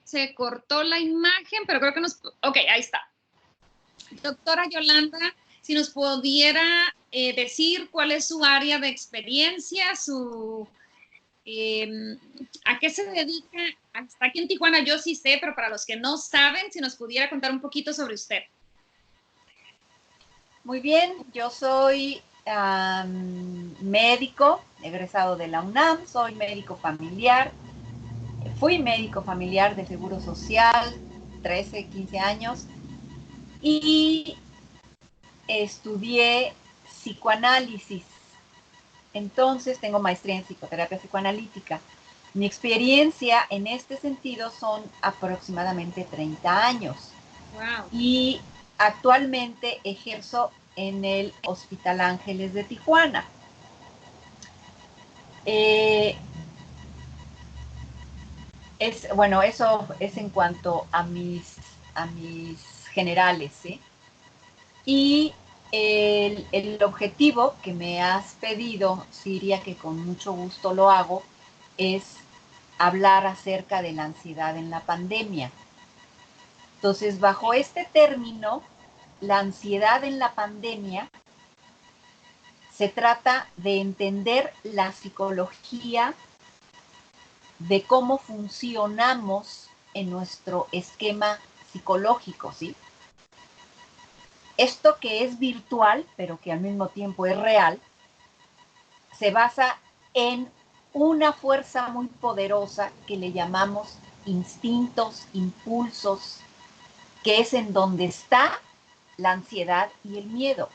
se cortó la imagen, pero creo que nos... Ok, ahí está. Doctora Yolanda, si nos pudiera decir cuál es su área de experiencia, a qué se dedica. Hasta aquí en Tijuana yo sí sé, pero para los que no saben, si nos pudiera contar un poquito sobre usted. Muy bien, yo soy médico, egresado de la UNAM, soy médico familiar. Fui médico familiar de Seguro Social, 13, 15 años, y estudié psicoanálisis. Entonces tengo maestría en psicoterapia psicoanalítica. Mi experiencia en este sentido son aproximadamente 30 años. Wow. Y actualmente ejerzo en el Hospital Ángeles de Tijuana. Bueno, eso es en cuanto a mis generales, ¿sí? Y el objetivo que me has pedido, Siria, que con mucho gusto lo hago, es hablar acerca de la ansiedad en la pandemia. Entonces, bajo este término, la ansiedad en la pandemia se trata de entender la psicología de cómo funcionamos en nuestro esquema psicológico, ¿sí? Esto que es virtual, pero que al mismo tiempo es real, se basa en una fuerza muy poderosa que le llamamos instintos, impulsos, que es en donde está la ansiedad y el miedo.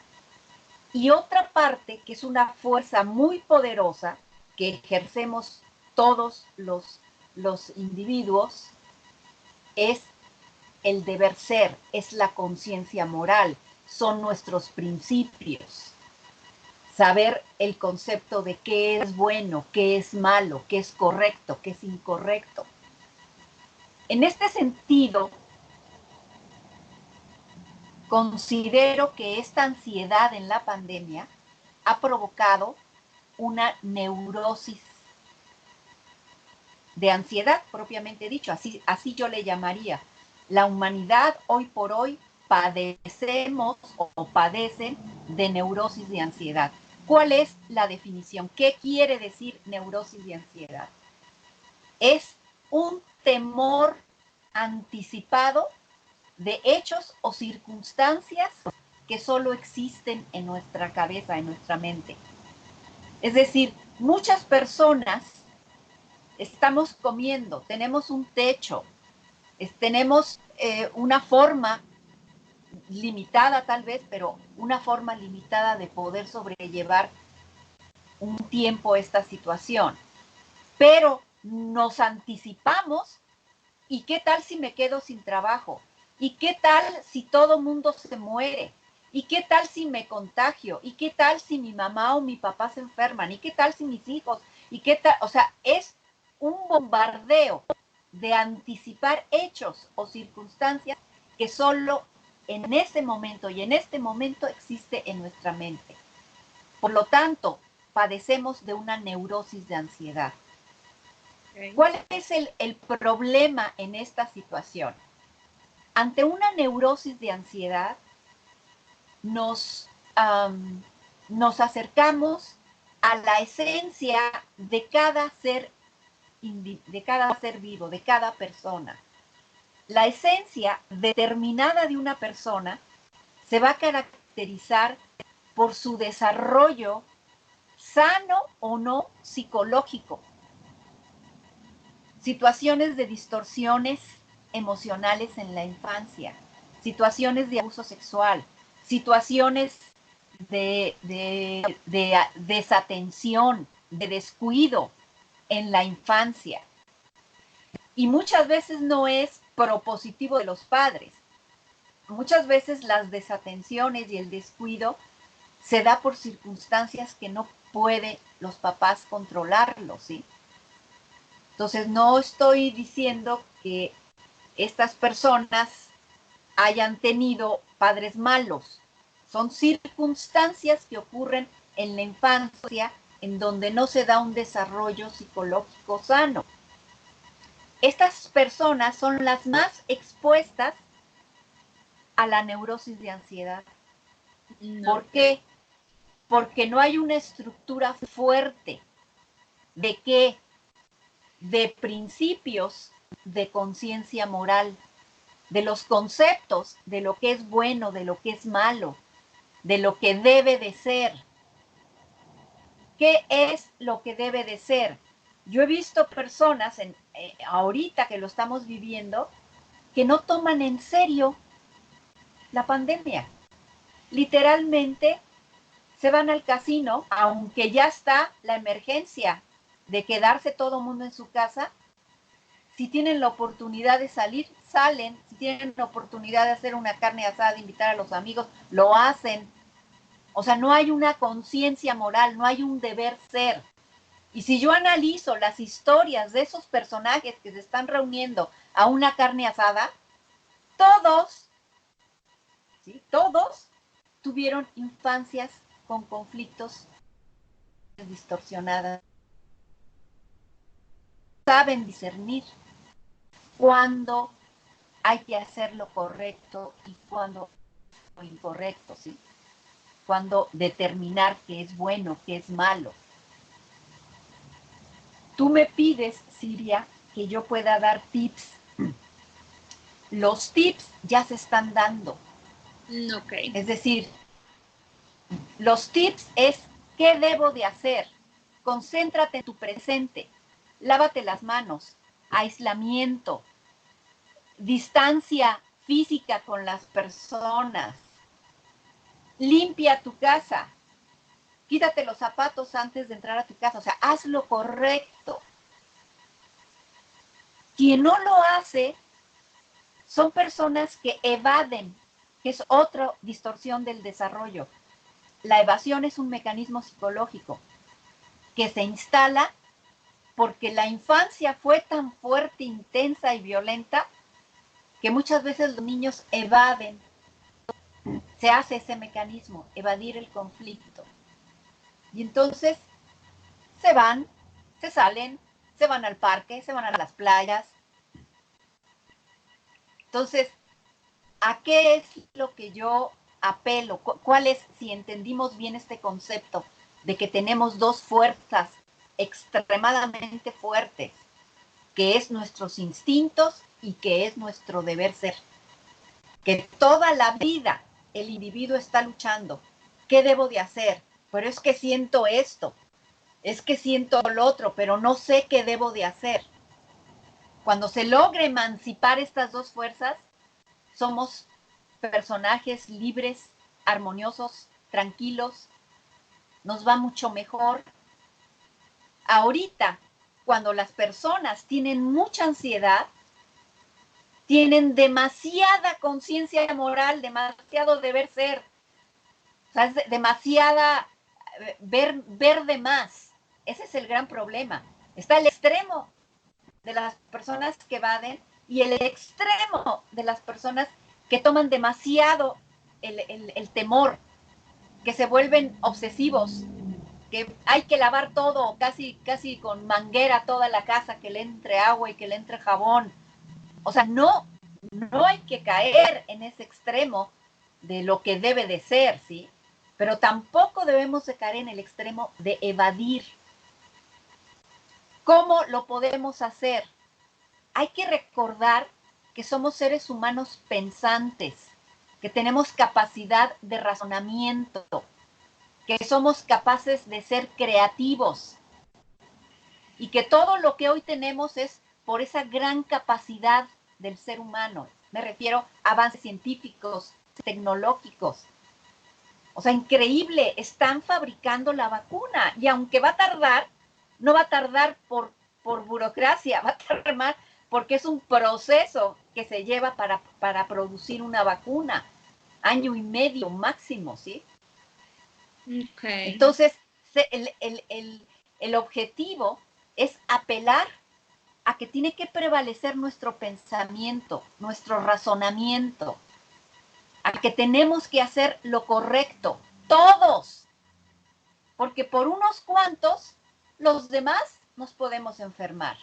Y otra parte, que es una fuerza muy poderosa, que ejercemos todos los individuos, es el deber ser, es la conciencia moral, son nuestros principios. Saber el concepto de qué es bueno, qué es malo, qué es correcto, qué es incorrecto. En este sentido, considero que esta ansiedad en la pandemia ha provocado una neurosis de ansiedad, propiamente dicho, así yo le llamaría. La humanidad hoy por hoy padecemos o padecen de neurosis de ansiedad. ¿Cuál es la definición? ¿Qué quiere decir neurosis de ansiedad? Es un temor anticipado de hechos o circunstancias que solo existen en nuestra cabeza, en nuestra mente. Es decir, muchas personas estamos comiendo, tenemos un techo, tenemos una forma limitada tal vez, pero una forma limitada de poder sobrellevar un tiempo esta situación. Pero nos anticipamos, ¿y qué tal si me quedo sin trabajo? ¿Y qué tal si todo mundo se muere? ¿Y qué tal si me contagio? ¿Y qué tal si mi mamá o mi papá se enferman? ¿Y qué tal si mis hijos? ¿Y qué tal? O sea, es un bombardeo de anticipar hechos o circunstancias que solo en ese momento y en este momento existe en nuestra mente. Por lo tanto, padecemos de una neurosis de ansiedad. Okay. ¿Cuál es el problema en esta situación? Ante una neurosis de ansiedad, nos acercamos a la esencia de cada ser vivo, de cada persona. La esencia determinada de una persona se va a caracterizar por su desarrollo sano o no psicológico, situaciones de distorsiones emocionales en la infancia, situaciones de abuso sexual, situaciones de desatención, de descuido en la infancia. Y muchas veces no es propositivo de los padres. Muchas veces las desatenciones y el descuido se da por circunstancias que no pueden los papás controlarlo, ¿sí? Entonces, no estoy diciendo que estas personas hayan tenido padres malos. Son circunstancias que ocurren en la infancia en donde no se da un desarrollo psicológico sano. estas personas son las más expuestas a la neurosis de ansiedad. No. ¿Por qué? Porque no hay una estructura fuerte de qué, de principios de conciencia moral, de los conceptos de lo que es bueno, de lo que es malo, de lo que debe de ser. ¿Qué es lo que debe de ser? Yo he visto personas ahorita que lo estamos viviendo que no toman en serio la pandemia. Literalmente se van al casino, aunque ya está la emergencia de quedarse todo el mundo en su casa. Si tienen la oportunidad de salir, salen. Si tienen la oportunidad de hacer una carne asada, de invitar a los amigos, lo hacen. O sea, no hay una conciencia moral, no hay un deber ser. Y si yo analizo las historias de esos personajes que se están reuniendo a una carne asada, todos, ¿sí? Todos tuvieron infancias con conflictos distorsionadas. Saben discernir cuándo hay que hacer lo correcto y cuándo lo incorrecto, ¿sí? Cuándo determinar qué es bueno, qué es malo. Tú me pides, Silvia, que yo pueda dar tips. Los tips ya se están dando. Ok. Es decir, los tips es qué debo de hacer. Concéntrate en tu presente. Lávate las manos. Aislamiento. Distancia física con las personas. Limpia tu casa. Quítate los zapatos antes de entrar a tu casa. O sea, haz lo correcto. Quien no lo hace son personas que evaden, que es otra distorsión del desarrollo. La evasión es un mecanismo psicológico que se instala porque la infancia fue tan fuerte, intensa y violenta que muchas veces los niños evaden. Se hace ese mecanismo, evadir el conflicto. Y entonces se van, se salen, se van al parque, se van a las playas. Entonces, ¿a qué es lo que yo apelo? ¿Cuál es, si entendimos bien este concepto de que tenemos dos fuerzas extremadamente fuertes, que es nuestros instintos y que es nuestro deber ser? Que toda la vida el individuo está luchando. ¿Qué debo de hacer? Pero es que siento esto, es que siento lo otro, pero no sé qué debo de hacer. Cuando se logre emancipar estas dos fuerzas, somos personajes libres, armoniosos, tranquilos, nos va mucho mejor. Ahorita, cuando las personas tienen mucha ansiedad, tienen demasiada conciencia moral, demasiado deber ser, o sea, es demasiada ver de más. Ese es el gran problema. Está el extremo de las personas que evaden y el extremo de las personas que toman demasiado el temor, que se vuelven obsesivos, que hay que lavar todo, casi con manguera toda la casa, que le entre agua y que le entre jabón. O sea, no hay que caer en ese extremo de lo que debe de ser, ¿sí? Pero tampoco debemos de caer en el extremo de evadir. ¿Cómo lo podemos hacer? Hay que recordar que somos seres humanos pensantes, que tenemos capacidad de razonamiento, que somos capaces de ser creativos y que todo lo que hoy tenemos es por esa gran capacidad del ser humano. Me refiero a avances científicos, tecnológicos. O sea, increíble, están fabricando la vacuna y aunque va a tardar, no va a tardar por burocracia, va a tardar porque es un proceso que se lleva para producir una vacuna, 1.5 años máximo, ¿sí? Okay. Entonces, el objetivo es apelar a que tiene que prevalecer nuestro pensamiento, nuestro razonamiento, a que tenemos que hacer lo correcto, todos, porque por unos cuantos, los demás nos podemos enfermar.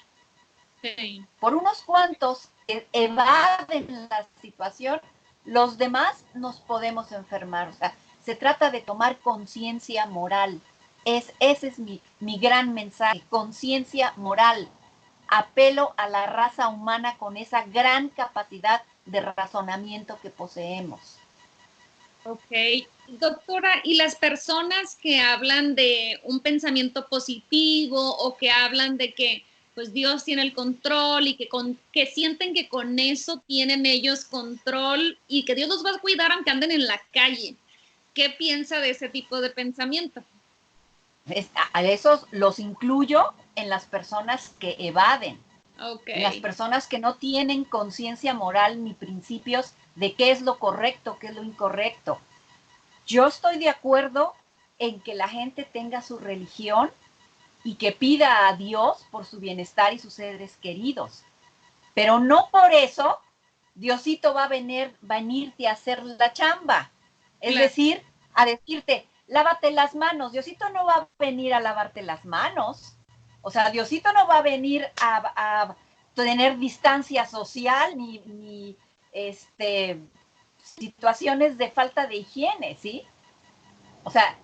Sí. Por unos cuantos que evaden la situación, los demás nos podemos enfermar. O sea, se trata de tomar conciencia moral. Ese es mi gran mensaje, conciencia moral. Apelo a la raza humana con esa gran capacidad de razonamiento que poseemos. Ok, doctora, ¿y las personas que hablan de un pensamiento positivo o que hablan de que pues Dios tiene el control y que sienten que con eso tienen ellos control y que Dios los va a cuidar aunque anden en la calle? ¿Qué piensa de ese tipo de pensamiento? A esos los incluyo en las personas que evaden, Okay. en las personas que no tienen conciencia moral ni principios de qué es lo correcto, qué es lo incorrecto. Yo estoy de acuerdo en que la gente tenga su religión y que pida a Dios por su bienestar y sus seres queridos, pero no por eso Diosito va a venirte a hacer la chamba. Es Claro. decir, a decirte, lávate las manos. Diosito no va a venir a lavarte las manos. O sea, Diosito no va a venir a tener distancia social ni situaciones de falta de higiene, ¿sí? O sea,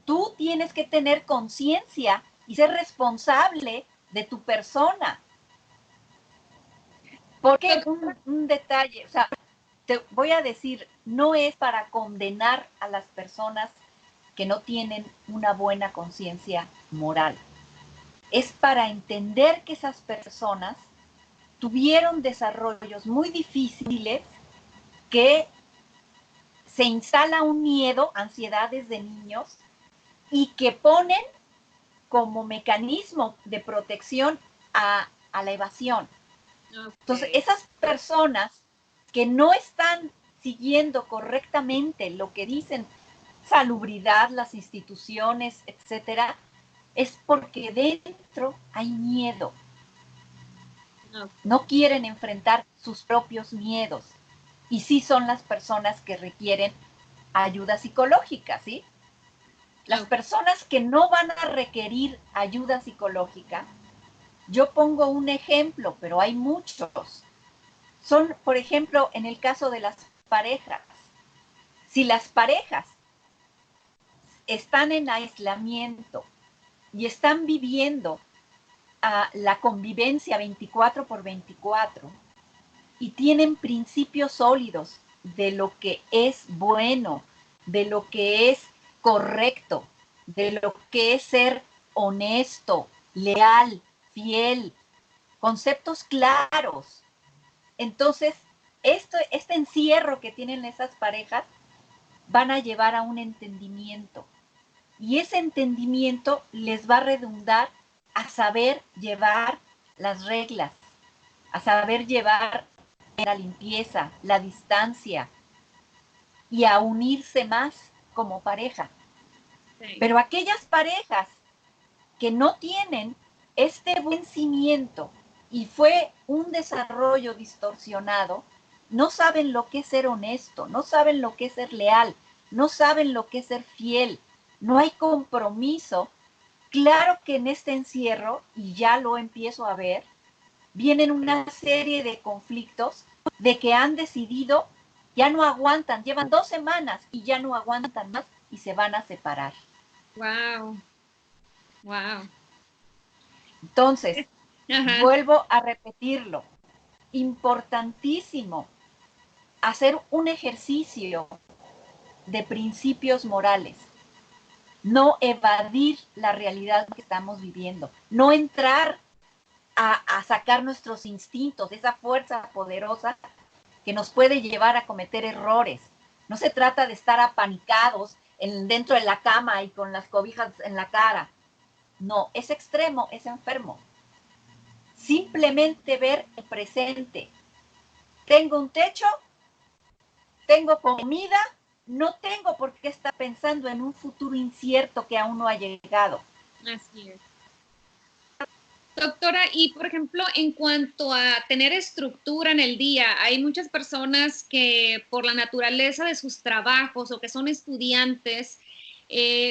tú tienes que tener conciencia y ser responsable de tu persona. Porque un detalle, o sea, te voy a decir, no es para condenar a las personas que no tienen una buena conciencia moral. Es para entender que esas personas tuvieron desarrollos muy difíciles, que se instala un miedo, ansiedades de niños, y que ponen como mecanismo de protección a la evasión. Okay. Entonces, esas personas que no están siguiendo correctamente lo que dicen salubridad, las instituciones, etcétera, es porque dentro hay miedo. No quieren enfrentar sus propios miedos. Y sí son las personas que requieren ayuda psicológica, ¿sí? Las personas que no van a requerir ayuda psicológica, yo pongo un ejemplo, pero hay muchos. Son, por ejemplo, en el caso de las parejas. Si las parejas están en aislamiento y están viviendo la convivencia 24/24 y tienen principios sólidos de lo que es bueno, de lo que es correcto, de lo que es ser honesto, leal, fiel, conceptos claros. Entonces, este encierro que tienen esas parejas van a llevar a un entendimiento. Y ese entendimiento les va a redundar a saber llevar las reglas, a saber llevar la limpieza, la distancia y a unirse más como pareja. Sí. Pero aquellas parejas que no tienen este buen cimiento y fue un desarrollo distorsionado, no saben lo que es ser honesto, no saben lo que es ser leal, no saben lo que es ser fiel, no hay compromiso. Claro que en este encierro, y ya lo empiezo a ver, vienen una serie de conflictos de que han decidido, ya no aguantan, llevan 2 semanas y ya no aguantan más y se van a separar. Wow. Wow. Entonces, vuelvo a repetirlo, importantísimo hacer un ejercicio de principios morales, no evadir la realidad que estamos viviendo, no entrar a sacar nuestros instintos, esa fuerza poderosa que nos puede llevar a cometer errores. No se trata de estar apanicados dentro de la cama y con las cobijas en la cara. No, es extremo, es enfermo. Simplemente ver el presente. Tengo un techo, tengo comida, no tengo por qué estar pensando en un futuro incierto que aún no ha llegado. Así es. Doctora, y por ejemplo, en cuanto a tener estructura en el día, hay muchas personas que por la naturaleza de sus trabajos o que son estudiantes,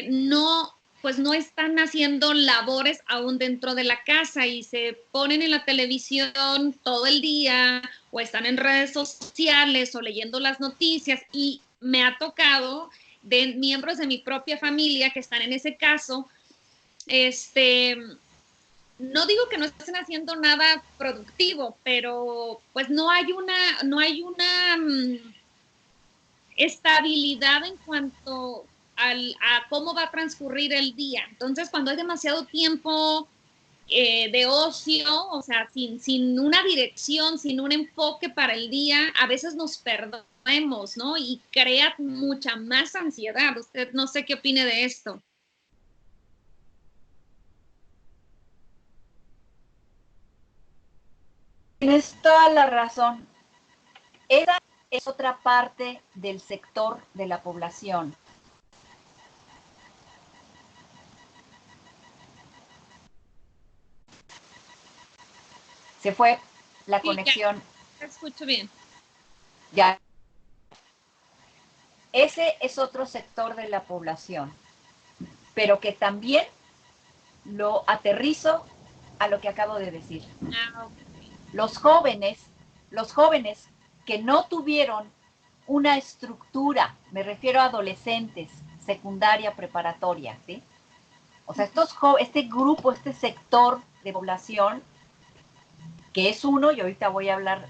no pues no están haciendo labores aún dentro de la casa y se ponen en la televisión todo el día o están en redes sociales o leyendo las noticias, y me ha tocado de miembros de mi propia familia que están en ese caso. No digo que no estén haciendo nada productivo, pero pues no hay una estabilidad en cuanto a cómo va a transcurrir el día. Entonces, cuando hay demasiado tiempo de ocio, o sea, sin una dirección, sin un enfoque para el día, a veces nos perdemos, ¿no? Y crea mucha más ansiedad. Usted no sé qué opine de esto. Tienes toda la razón. Esa es otra parte del sector de la población. Se fue la Sí, conexión. ya escucho bien. Ya. Ese es otro sector de la población, pero que también lo aterrizo a lo que acabo de decir. Okay. Los jóvenes que no tuvieron una estructura, me refiero a adolescentes, secundaria, preparatoria, ¿sí? O sea, este grupo, este sector de población, que es uno, y ahorita voy a hablar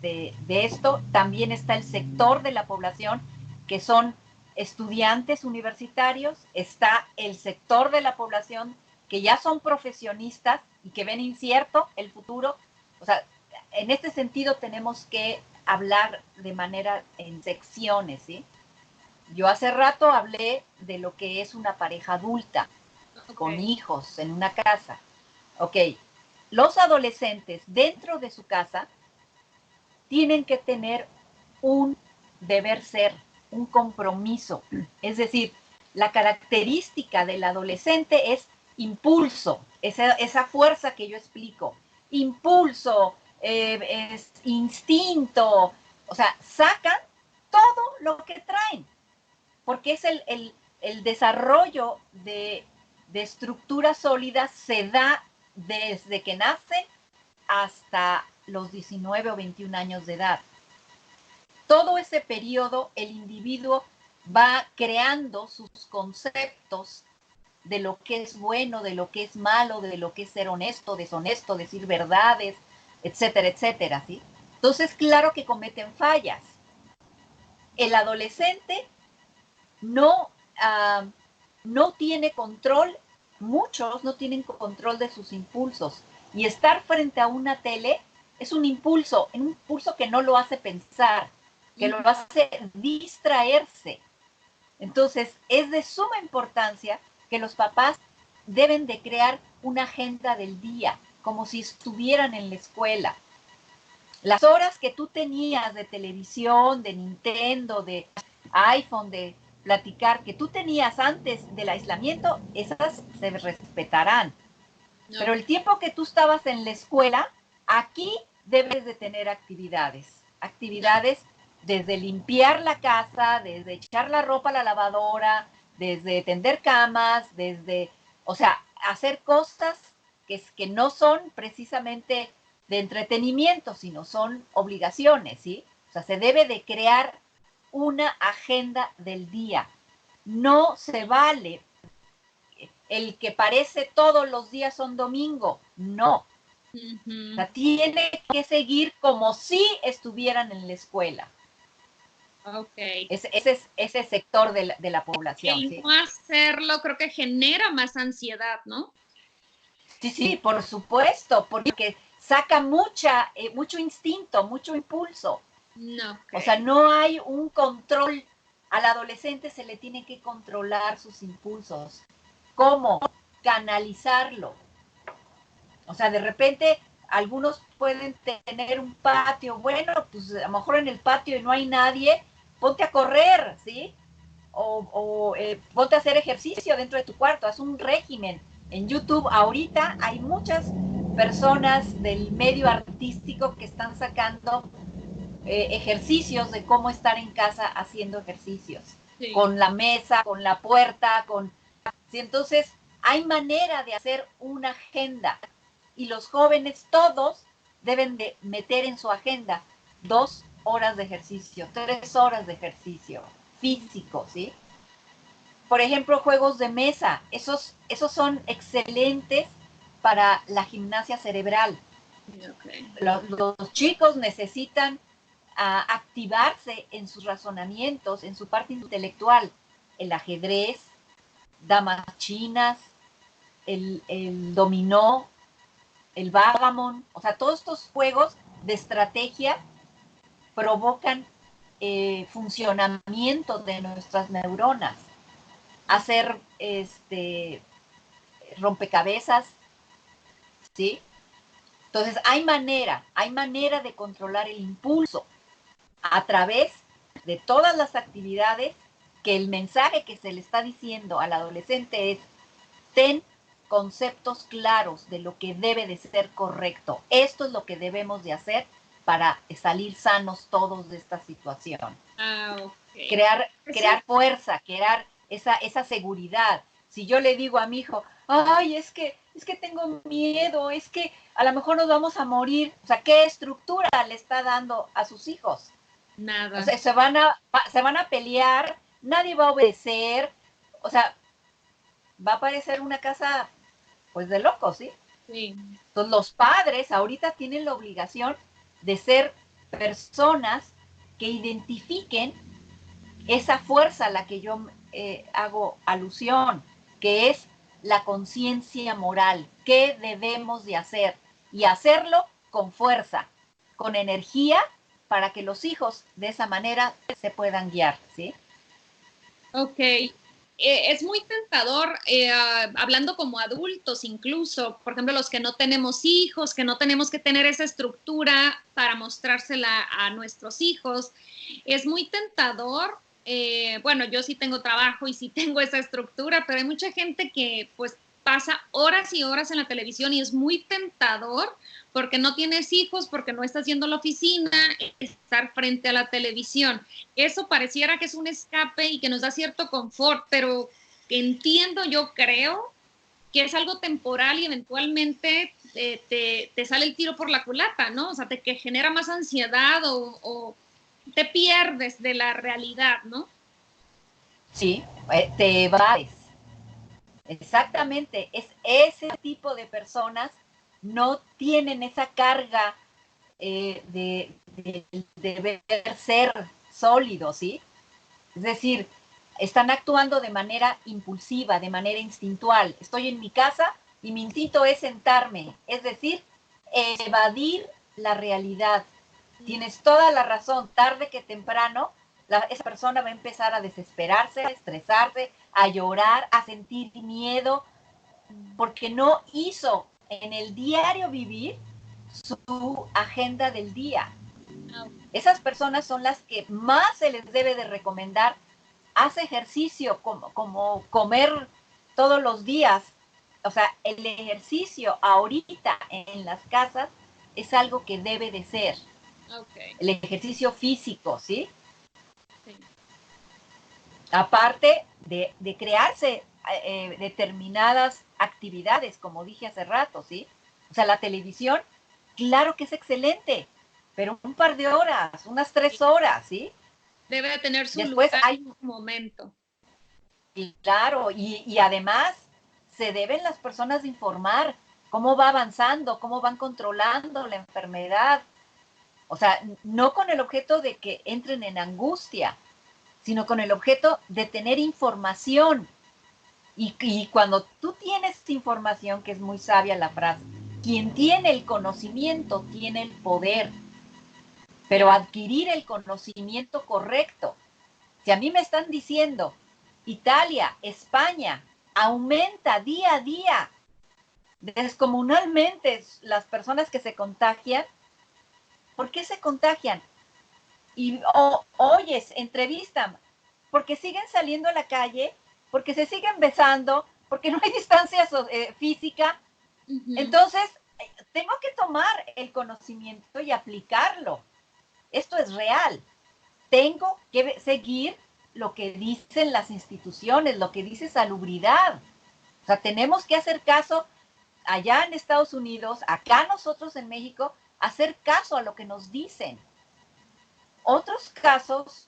de esto, también está el sector de la población que son estudiantes universitarios, está el sector de la población que ya son profesionistas y que ven incierto el futuro. O sea, en este sentido tenemos que hablar de manera en secciones, ¿sí? Yo hace rato hablé de lo que es una pareja adulta, con hijos en una casa. Ok, los adolescentes dentro de su casa tienen que tener un deber ser, un compromiso. Es decir, la característica del adolescente es impulso, esa fuerza que yo explico. Impulso, es instinto, o sea, sacan todo lo que traen, porque es el desarrollo de estructuras sólidas se da desde que nacen hasta los 19 o 21 años de edad. Todo ese periodo el individuo va creando sus conceptos de lo que es bueno, de lo que es malo, de lo que es ser honesto, deshonesto, decir verdades, etcétera, etcétera, ¿sí? Entonces, claro que cometen fallas. El adolescente no, no tiene control, muchos no tienen control de sus impulsos. Y estar frente a una tele es un impulso que no lo hace pensar, que lo hace distraerse. Entonces, es de suma importancia que los papás deben de crear una agenda del día, como si estuvieran en la escuela. Las horas que tú tenías de televisión, de Nintendo, de iPhone, de platicar, que tú tenías antes del aislamiento, esas se respetarán. No. Pero el tiempo que tú estabas en la escuela, aquí debes de tener actividades. Actividades desde limpiar la casa, desde echar la ropa a la lavadora, desde tender camas, desde, o sea, hacer cosas que no son precisamente de entretenimiento, sino son obligaciones, ¿sí? O sea, se debe de crear una agenda del día. No se vale el que parece todos los días son domingo. No. O sea, tiene que seguir como si estuvieran en la escuela. Okay. Ese sector de la población. El ¿sí? no hacerlo creo que genera más ansiedad, ¿no? Sí, sí, por supuesto, porque saca mucho instinto, mucho impulso. No, okay. O sea, no hay un control. Al adolescente se le tiene que controlar sus impulsos. ¿Cómo? Canalizarlo. O sea, de repente algunos pueden tener un patio. Bueno, pues a lo mejor en el patio no hay nadie, ponte a correr, ¿sí? O ponte a hacer ejercicio dentro de tu cuarto, haz un régimen. En YouTube ahorita hay muchas personas del medio artístico que están sacando ejercicios de cómo estar en casa haciendo ejercicios. Sí. Con la mesa, con la puerta, con ¿sí? Entonces, hay manera de hacer una agenda y los jóvenes todos deben de meter en su agenda 2 horas de ejercicio, 3 horas de ejercicio físico, ¿sí? Por ejemplo, juegos de mesa, esos son excelentes para la gimnasia cerebral. Okay. Los chicos necesitan activarse en sus razonamientos, en su parte intelectual. El ajedrez, damas chinas, el dominó, el vagamon, o sea, todos estos juegos de estrategia provocan funcionamiento de nuestras neuronas. Hacer rompecabezas, ¿sí? Entonces hay manera de controlar el impulso a través de todas las actividades que el mensaje que se le está diciendo al adolescente es: ten conceptos claros de lo que debe de ser correcto. Esto es lo que debemos de hacer para salir sanos todos de esta situación. Okay. Crear fuerza, crear esa seguridad. Si yo le digo a mi hijo, ay, es que tengo miedo, es que a lo mejor nos vamos a morir, o sea, ¿qué estructura le está dando a sus hijos? Nada. O sea, se van a pelear, nadie va a obedecer, o sea, va a parecer una casa, pues, de locos, ¿sí? Sí. Entonces, los padres ahorita tienen la obligación de ser personas que identifiquen esa fuerza a la que yo hago alusión, que es la conciencia moral. ¿Qué debemos de hacer? Y hacerlo con fuerza, con energía, para que los hijos de esa manera se puedan guiar, ¿sí? Ok. Es muy tentador, hablando como adultos incluso, por ejemplo, los que no tenemos hijos, que no tenemos que tener esa estructura para mostrársela a nuestros hijos. Es muy tentador. Bueno, yo sí tengo trabajo y sí tengo esa estructura, pero hay mucha gente que pues pasa horas y horas en la televisión y es muy tentador porque no tienes hijos, porque no estás yendo a la oficina, estar frente a la televisión. Eso pareciera que es un escape y que nos da cierto confort, pero entiendo, yo creo que es algo temporal y eventualmente te sale el tiro por la culata, ¿no? O sea, que genera más ansiedad o te pierdes de la realidad, ¿no? Sí, te evades. Exactamente, es ese tipo de personas no tienen esa carga de deber ser sólidos, ¿sí? Es decir, están actuando de manera impulsiva, de manera instintual. Estoy en mi casa y mi instinto es sentarme, es decir, evadir la realidad. Tienes toda la razón, tarde que temprano, esa persona va a empezar a desesperarse, a estresarse, a llorar, a sentir miedo, porque no hizo en el diario vivir su agenda del día. Esas personas son las que más se les debe de recomendar. Haz ejercicio como comer todos los días. O sea, el ejercicio ahorita en las casas es algo que debe de ser. Okay. El ejercicio físico, ¿sí? Sí. Aparte de crearse determinadas actividades, como dije hace rato, ¿sí? O sea, la televisión, claro que es excelente, pero un par de horas, unas 3 horas, ¿sí? Debe de tener su Después lugar hay, en un momento. claro, y además se deben las personas de informar cómo va avanzando, cómo van controlando la enfermedad. O sea, no con el objeto de que entren en angustia, sino con el objeto de tener información. Y cuando tú tienes información, que es muy sabia la frase, quien tiene el conocimiento tiene el poder, pero adquirir el conocimiento correcto. Si a mí me están diciendo, Italia, España, aumenta día a día descomunalmente las personas que se contagian, ¿por qué se contagian? Y oyes, entrevistan, porque siguen saliendo a la calle, porque se siguen besando, porque no hay distancia física. Entonces, tengo que tomar el conocimiento y aplicarlo. Esto es real. Tengo que seguir lo que dicen las instituciones, lo que dice salubridad. O sea, tenemos que hacer caso allá en Estados Unidos, acá nosotros en México, hacer caso a lo que nos dicen. Otros casos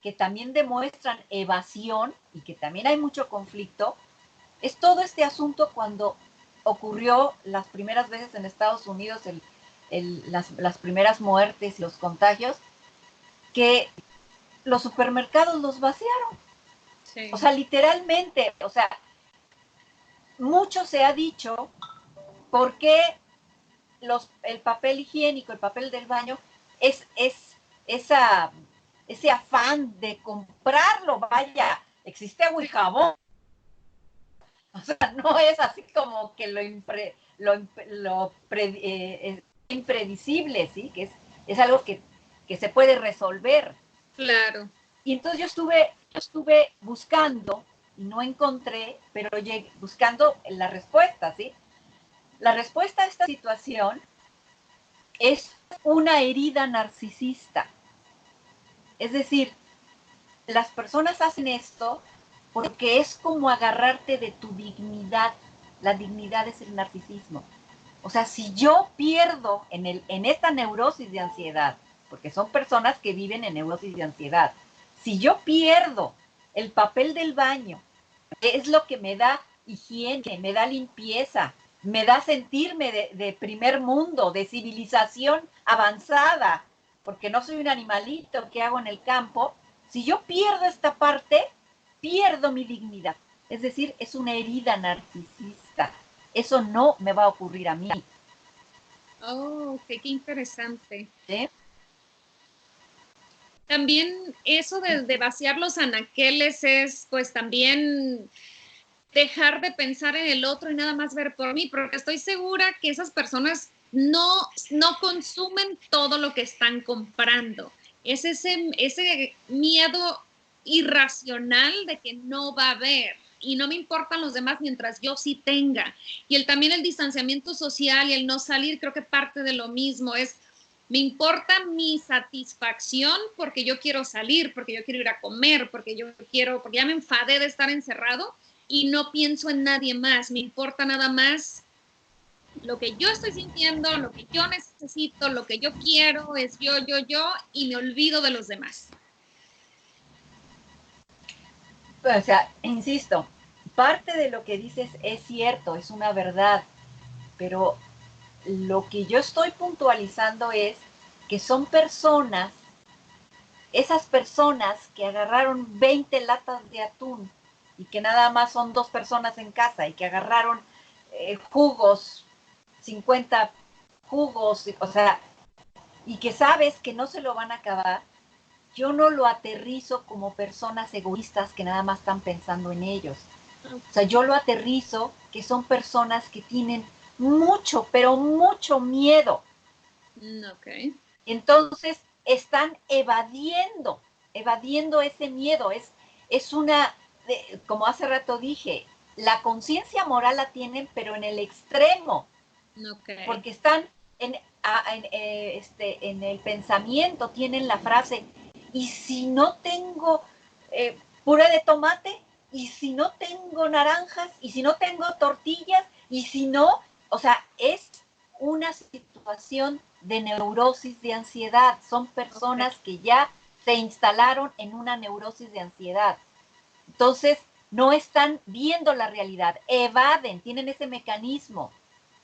que también demuestran evasión y que también hay mucho conflicto, es todo este asunto cuando ocurrió las primeras veces en Estados Unidos, las primeras muertes y los contagios, que los supermercados los vaciaron. Sí. O sea, literalmente, o sea, mucho se ha dicho por qué el papel higiénico, el papel del baño, es ese afán de comprarlo. Vaya, existe agua y jabón. O sea, no es así como que impredecible, ¿sí? Que es algo que se puede resolver. Claro. Y entonces yo estuve buscando y no encontré, pero buscando la respuesta, ¿sí? La respuesta a esta situación es una herida narcisista. Es decir, las personas hacen esto porque es como agarrarte de tu dignidad. La dignidad es el narcisismo. O sea, si yo pierdo en esta neurosis de ansiedad, porque son personas que viven en neurosis de ansiedad, si yo pierdo el papel del baño, que es lo que me da higiene, me da limpieza, me da sentirme de primer mundo, de civilización avanzada, porque no soy un animalito que hago en el campo, si yo pierdo esta parte, pierdo mi dignidad. Es decir, es una herida narcisista. Eso no me va a ocurrir a mí. Oh, qué interesante. ¿Sí? También eso de vaciar los anaqueles es, pues, también dejar de pensar en el otro y nada más ver por mí, porque estoy segura que esas personas no consumen todo lo que están comprando. Es ese miedo irracional de que no va a haber y no me importan los demás mientras yo sí tenga. Y también el distanciamiento social y el no salir, creo que parte de lo mismo es, me importa mi satisfacción porque yo quiero salir, porque yo quiero ir a comer, porque ya me enfadé de estar encerrado y no pienso en nadie más, me importa nada más lo que yo estoy sintiendo, lo que yo necesito, lo que yo quiero, es yo, y me olvido de los demás. O sea, insisto, parte de lo que dices es cierto, es una verdad, pero lo que yo estoy puntualizando es que son personas, esas personas que agarraron 20 latas de atún y que nada más son 2 personas en casa y que agarraron jugos, 50 jugos, o sea, y que sabes que no se lo van a acabar, yo no lo aterrizo como personas egoístas que nada más están pensando en ellos. O sea, yo lo aterrizo que son personas que tienen mucho, pero mucho miedo. Ok. Entonces, están evadiendo ese miedo. Es una, como hace rato dije, la conciencia moral la tienen, pero en el extremo. Okay. Porque están en el pensamiento, tienen la frase, ¿y si no tengo puré de tomate? ¿Y si no tengo naranjas? ¿Y si no tengo tortillas? ¿Y si no? O sea, es una situación de neurosis de ansiedad. Son personas que ya se instalaron en una neurosis de ansiedad. Entonces, no están viendo la realidad, evaden, tienen ese mecanismo.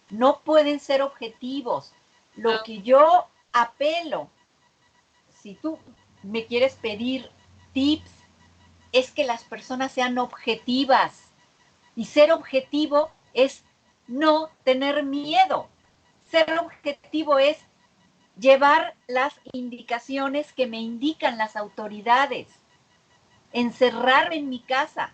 No pueden ser objetivos. Lo que yo apelo, si tú me quieres pedir tips, es que las personas sean objetivas. Y ser objetivo es no tener miedo. Ser objetivo es llevar las indicaciones que me indican las autoridades. Encerrarme en mi casa.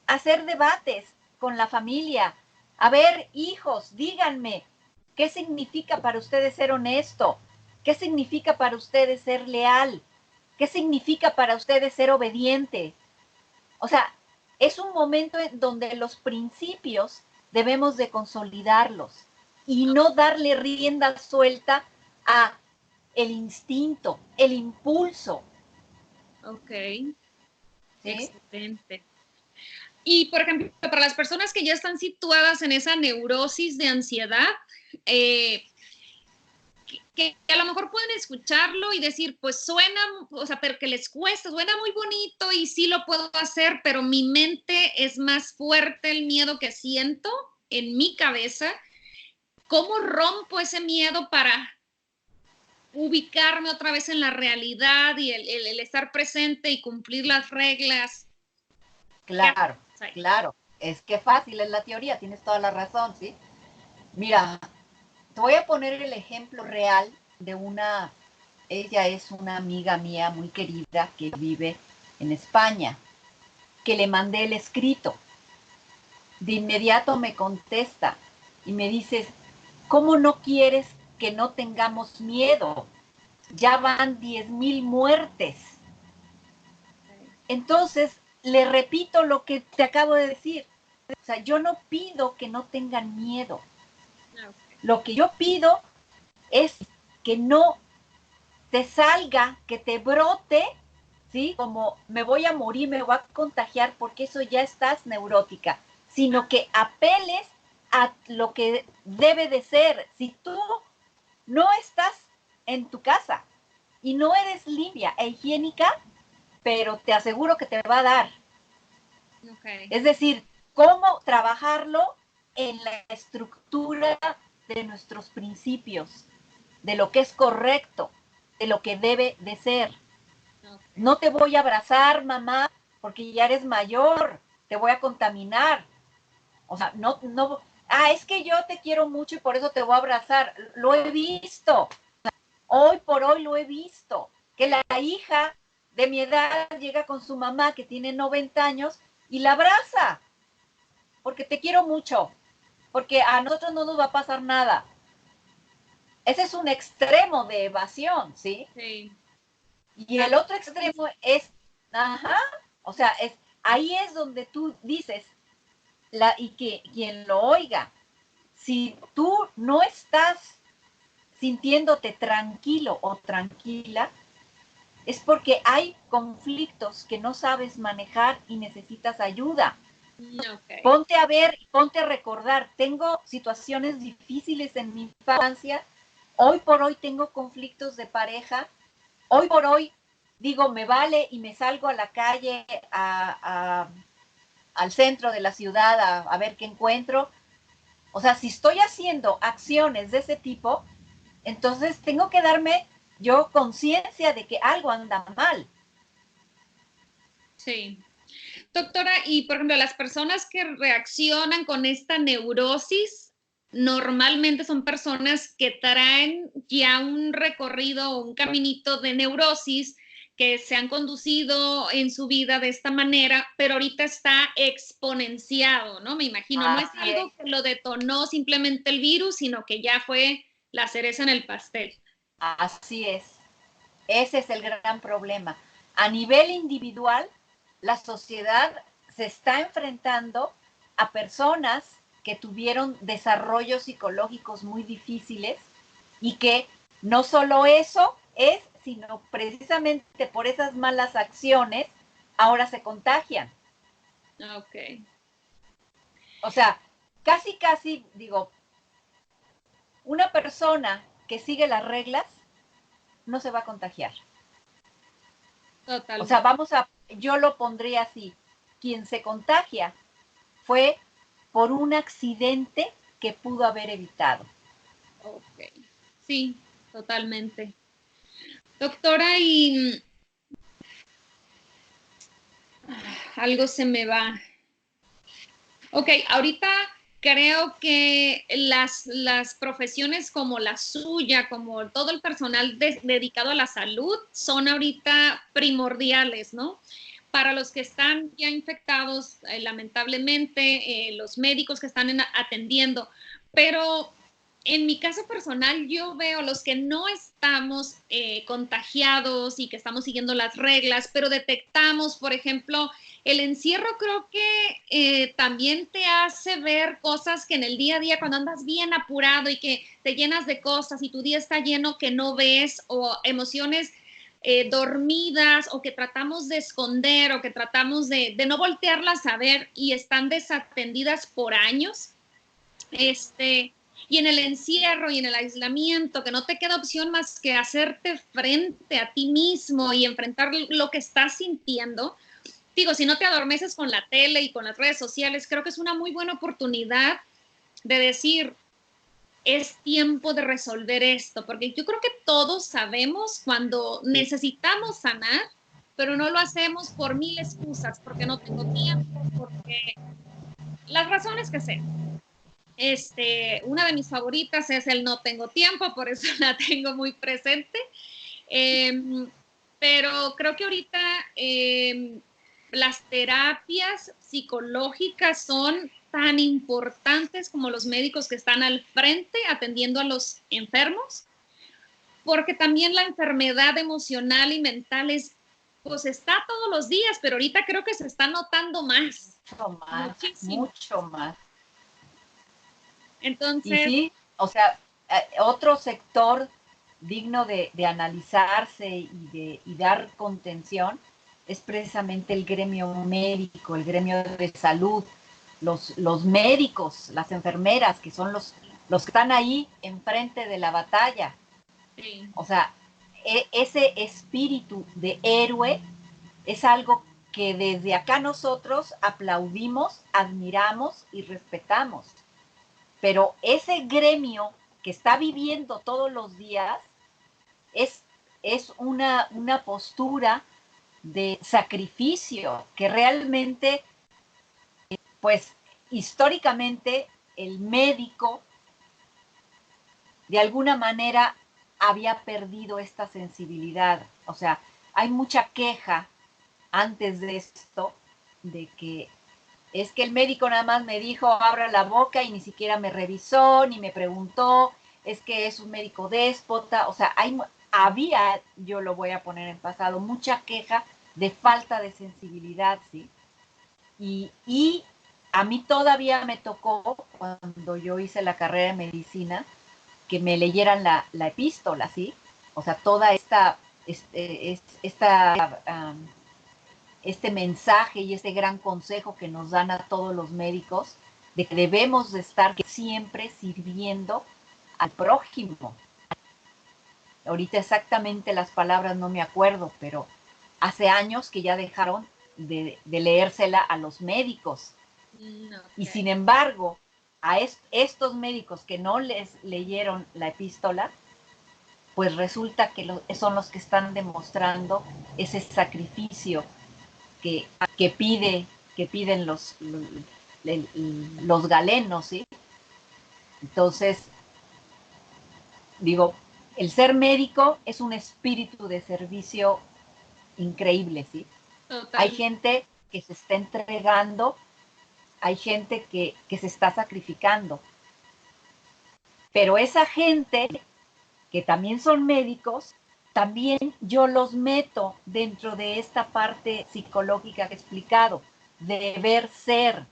Hacer debates con la familia. A ver, hijos, díganme, ¿qué significa para ustedes ser honesto? ¿Qué significa para ustedes ser leal? ¿Qué significa para ustedes ser obediente? O sea, es un momento en donde los principios debemos de consolidarlos y no darle rienda suelta a el instinto, el impulso. Ok. ¿Sí? Excelente. Y, por ejemplo, para las personas que ya están situadas en esa neurosis de ansiedad, que a lo mejor pueden escucharlo y decir, pues suena, o sea, pero que les cuesta, suena muy bonito y sí lo puedo hacer, pero mi mente es más fuerte el miedo que siento en mi cabeza. ¿Cómo rompo ese miedo para ubicarme otra vez en la realidad y el estar presente y cumplir las reglas? Claro, claro. Es que fácil es la teoría, tienes toda la razón, ¿sí? Mira, te voy a poner el ejemplo real de ella es una amiga mía muy querida que vive en España, que le mandé el escrito. De inmediato me contesta y me dices, ¿cómo no quieres que no tengamos miedo? Ya van 10,000 muertes. Entonces, le repito lo que te acabo de decir. O sea, yo no pido que no tengan miedo. Lo que yo pido es que no te salga, que te brote, ¿sí? Como me voy a morir, me voy a contagiar, porque eso ya estás neurótica, sino que apeles a lo que debe de ser. Si tú no estás en tu casa y no eres limpia e higiénica, pero te aseguro que te va a dar. Okay. Es decir, cómo trabajarlo en la estructura de nuestros principios, de lo que es correcto, de lo que debe de ser. Okay. No te voy a abrazar, mamá, porque ya eres mayor, te voy a contaminar. O sea, no, es que yo te quiero mucho y por eso te voy a abrazar. Lo he visto. Hoy por hoy lo he visto. Que la hija de mi edad llega con su mamá que tiene 90 años y la abraza. Porque te quiero mucho. Porque a nosotros no nos va a pasar nada. Ese es un extremo de evasión, ¿sí? Sí. Y el otro extremo es, o sea, ahí es donde tú dices, y que quien lo oiga, si tú no estás sintiéndote tranquilo o tranquila, es porque hay conflictos que no sabes manejar y necesitas ayuda. Okay. Ponte a ver, ponte a recordar, tengo situaciones difíciles en mi infancia, hoy por hoy tengo conflictos de pareja, hoy por hoy digo, me vale y me salgo a la calle, al centro de la ciudad a ver qué encuentro. O sea, si estoy haciendo acciones de ese tipo, entonces tengo que darme yo conciencia de que algo anda mal. Sí. Doctora, y por ejemplo, las personas que reaccionan con esta neurosis normalmente son personas que traen ya un recorrido, un caminito de neurosis que se han conducido en su vida de esta manera, pero ahorita está exponenciado, ¿no? Me imagino, no es algo que lo detonó simplemente el virus, sino que ya fue la cereza en el pastel. Así es. Ese es el gran problema. A nivel individual, la sociedad se está enfrentando a personas que tuvieron desarrollos psicológicos muy difíciles y que no solo eso es, sino precisamente por esas malas acciones, ahora se contagian. Ok. O sea, casi, digo, una persona que sigue las reglas no se va a contagiar. Totalmente. O sea, yo lo pondría así, quien se contagia fue por un accidente que pudo haber evitado. Ok, sí, totalmente. Doctora, y algo se me va. Ok, ahorita creo que las profesiones como la suya, como todo el personal dedicado a la salud, son ahorita primordiales, ¿no? Para los que están ya infectados, lamentablemente, los médicos que están atendiendo, pero en mi caso personal, yo veo los que no estamos contagiados y que estamos siguiendo las reglas, pero detectamos, por ejemplo, el encierro creo que también te hace ver cosas que en el día a día, cuando andas bien apurado y que te llenas de cosas y tu día está lleno que no ves, o emociones dormidas o que tratamos de esconder o que tratamos de no voltearlas a ver y están desatendidas por años. Y en el encierro y en el aislamiento, que no te queda opción más que hacerte frente a ti mismo y enfrentar lo que estás sintiendo. Digo, si no te adormeces con la tele y con las redes sociales, creo que es una muy buena oportunidad de decir, es tiempo de resolver esto, porque yo creo que todos sabemos cuando necesitamos sanar, pero no lo hacemos por mil excusas, porque no tengo tiempo, porque las razones que sean. Una de mis favoritas es el no tengo tiempo, por eso la tengo muy presente. Pero creo que ahorita las terapias psicológicas son tan importantes como los médicos que están al frente atendiendo a los enfermos, porque también la enfermedad emocional y mental pues está todos los días, pero ahorita creo que se está notando más. Mucho más, Muchísimo. mucho más. Entonces, y sí, o sea, otro sector digno de analizarse y dar contención es precisamente el gremio médico, el gremio de salud, los médicos, las enfermeras, que son los que están ahí enfrente de la batalla. sí. O sea, ese espíritu de héroe es algo que desde acá nosotros aplaudimos, admiramos y respetamos. Pero ese gremio que está viviendo todos los días es una postura de sacrificio que realmente, pues históricamente, el médico de alguna manera había perdido esta sensibilidad. O sea, hay mucha queja antes de esto de que es que el médico nada más me dijo abra la boca y ni siquiera me revisó ni me preguntó, es que es un médico déspota. O sea, había, yo lo voy a poner en pasado, mucha queja de falta de sensibilidad, ¿sí? Y a mí todavía me tocó, cuando yo hice la carrera de medicina, que me leyeran la epístola, ¿sí? O sea, toda este mensaje y este gran consejo que nos dan a todos los médicos de que debemos de estar siempre sirviendo al prójimo. Ahorita exactamente las palabras no me acuerdo, pero hace años que ya dejaron de leérsela a los médicos. Okay. Y sin embargo, a estos médicos que no les leyeron la epístola, pues resulta que son los que están demostrando ese sacrificio que piden los galenos, ¿sí? Entonces, digo, el ser médico es un espíritu de servicio increíble, ¿sí? Total. Hay gente que se está entregando, hay gente que se está sacrificando, pero esa gente que también son médicos, también yo los meto dentro de esta parte psicológica que he explicado, deber ser.